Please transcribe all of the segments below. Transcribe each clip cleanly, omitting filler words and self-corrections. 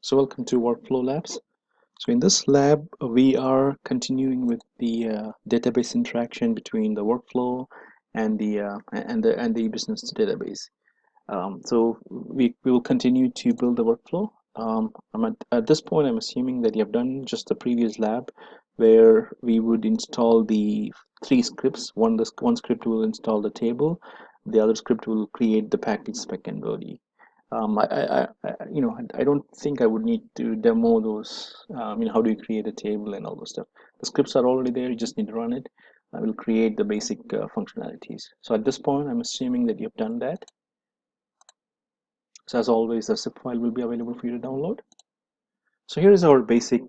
So welcome to Workflow Labs. So in this lab, we are continuing with the database interaction between the workflow and the business database. So we will continue to build the workflow. At this point, I'm assuming that you have done just the previous lab, where we would install the three scripts. One script will install the table, the other script will create the package spec and body. I don't think I would need to demo those. How do you create a table and all those stuff? The scripts are already there. You just need to run it. I will create the basic functionalities. So at this point, I'm assuming that you've done that. So as always, the zip file will be available for you to download. So here is our basic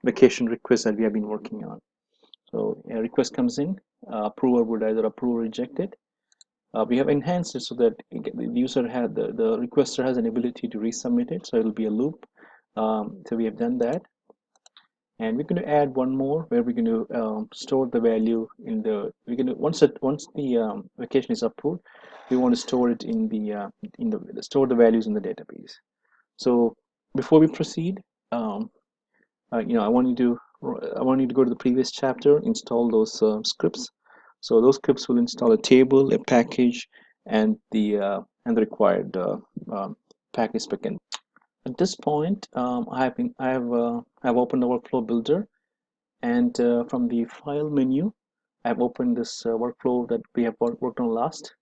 vacation request that we have been working on. So a request comes in, approver would either approve or reject it. We have enhanced it so that the user had the requester has an ability to resubmit it, so it will be a loop. So we have done that, and we're going to add one more where we're going to store the value in the. We're going to once the vacation is approved, we want to store it in the store the values in the database. So before we proceed, I want you to go to the previous chapter, install those scripts. So those scripts will install a table, a package, and the required package backend. At this point, I've opened the workflow builder, and from the file menu, I've opened this workflow that we have worked on last.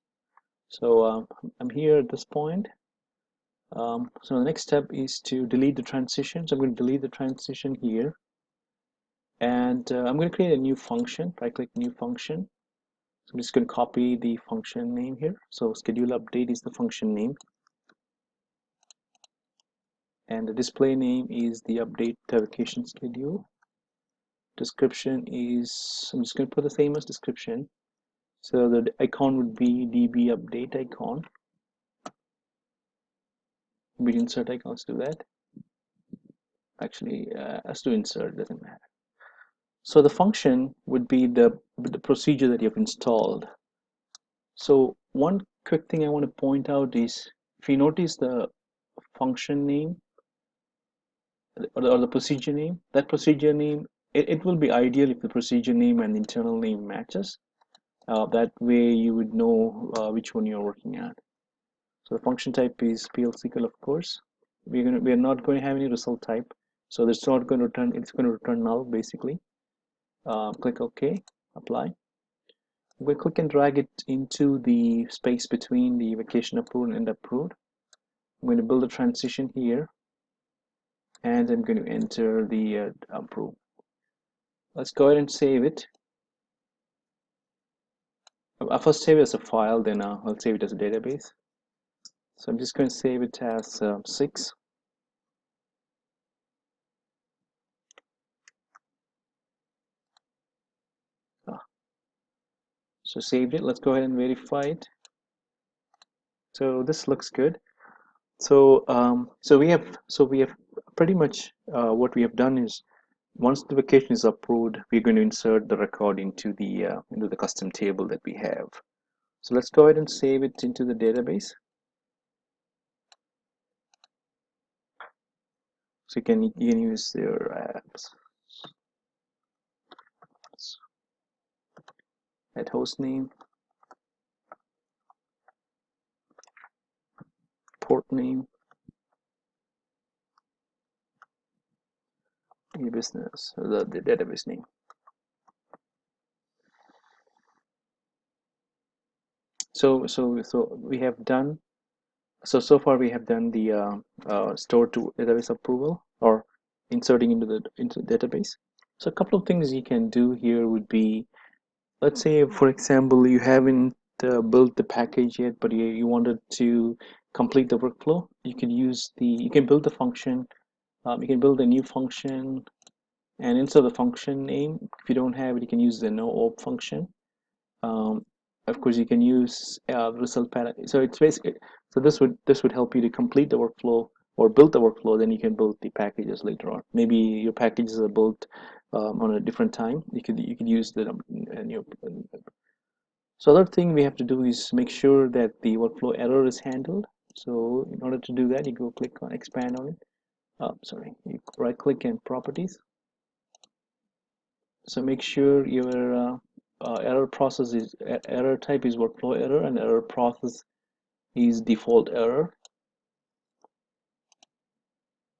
So I'm here at this point. So the next step is to delete the transition. So I'm going to delete the transition here, and I'm going to create a new function. Right click new function. So I'm just going to copy the function name here. So schedule update is the function name, and the display name is the update vacation schedule. Description is, I'm just going to put the same as description. So the icon would be db update icon. We insert icons to that. Actually, as to insert doesn't matter. So the function would be the procedure that you've installed. So one quick thing I want to point out is, if you notice the function name or the procedure name, that procedure name, it will be ideal if the procedure name and the internal name matches. That way you would know which one you're working at. So the function type is PL/SQL, of course. We are not going to have any result type, so it's not going to return. It's going to return null basically. Click OK, apply. We click and drag it into the space between the vacation approved and approved. I'm going to build a transition here, and I'm going to enter the approve. Let's go ahead and save it. I'll first save it as a file, then I'll save it as a database. So I'm just going to save it as 6. So saved it. Let's go ahead and verify it. So this looks good. So we have pretty much what we have done is, once the vacation is approved, we're going to insert the record into the custom table that we have. So let's go ahead and save it into the database. So you can use your apps at host name, port name, your business, the database name. So we have done. So far we have done the store to database approval, or inserting into the database. So a couple of things you can do here would be, let's say for example you haven't built the package yet, but you wanted to complete the workflow. You can build the function. You can build a new function, and insert the function name. If you don't have it, you can use the no-op function. Of course, you can use result pattern. So it's basically, so this would help you to complete the workflow or build the workflow. Then you can build the packages later on. Maybe your packages are built on a different time. You could use the new. So other thing we have to do is make sure that the workflow error is handled. So in order to do that, you go click on expand on it. sorry, you right click in properties. So make sure your error process is error type is workflow error, and error process is default error.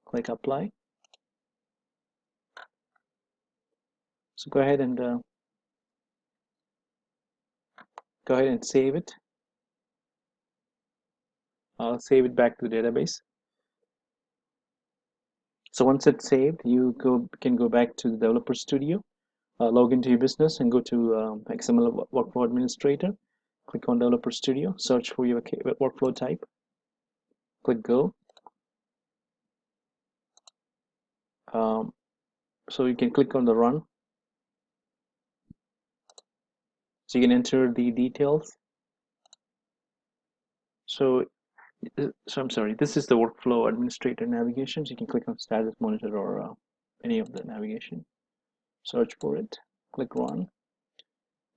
Click apply. So go ahead and save it. Save it back to the database. So once it's saved, you can go back to the Developer Studio, log into your business, and go to XML Workflow Administrator. Click on Developer Studio, search for your workflow type. Click Go. So you can click on the Run. So you can enter the details. So I'm sorry, this is the Workflow Administrator navigation. So you can click on Status Monitor or any of the navigation. Search for it. Click Run.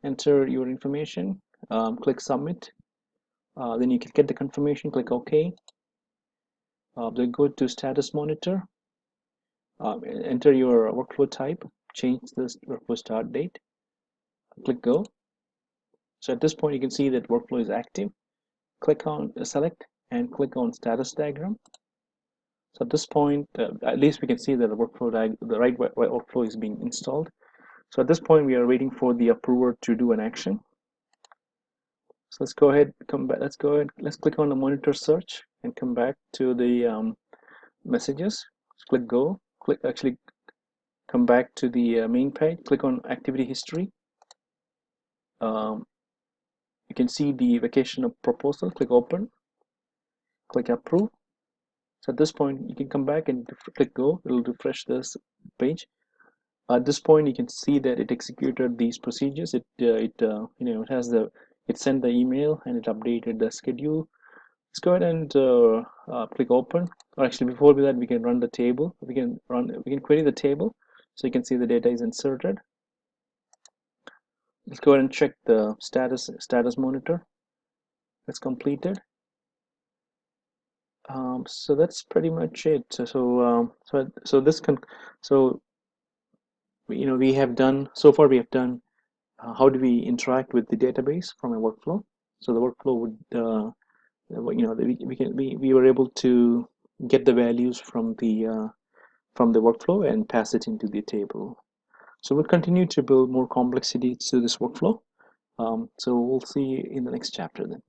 Enter your information. Click Submit. Then you can get the confirmation. Click OK. Then go to Status Monitor. Enter your workflow type. Change this workflow start date. Click Go. So at this point, you can see that workflow is active. Click on Select and click on Status Diagram. So at this point, at least we can see that the right workflow is being installed. So at this point, we are waiting for the approver to do an action. So let's go ahead, let's click on the monitor search and come back to the messages. Let's click Go. Come back to the main page. Click on activity history. You can see the vacation of proposal. Click Open. Click Approve. So at this point, you can come back and click Go. It will refresh this page. At this point, you can see that it executed these procedures. It sent the email and it updated the schedule. Let's go ahead and click Open. Or actually, before that, we can run the table. We can query the table, so you can see the data is inserted. Let's go ahead and check the status monitor. It's completed. So that's pretty much it. We have done so far. We have done how do we interact with the database from a workflow. So the workflow would we were able to get the values from the workflow and pass it into the table. So we'll continue to build more complexity to this workflow. So we'll see in the next chapter then.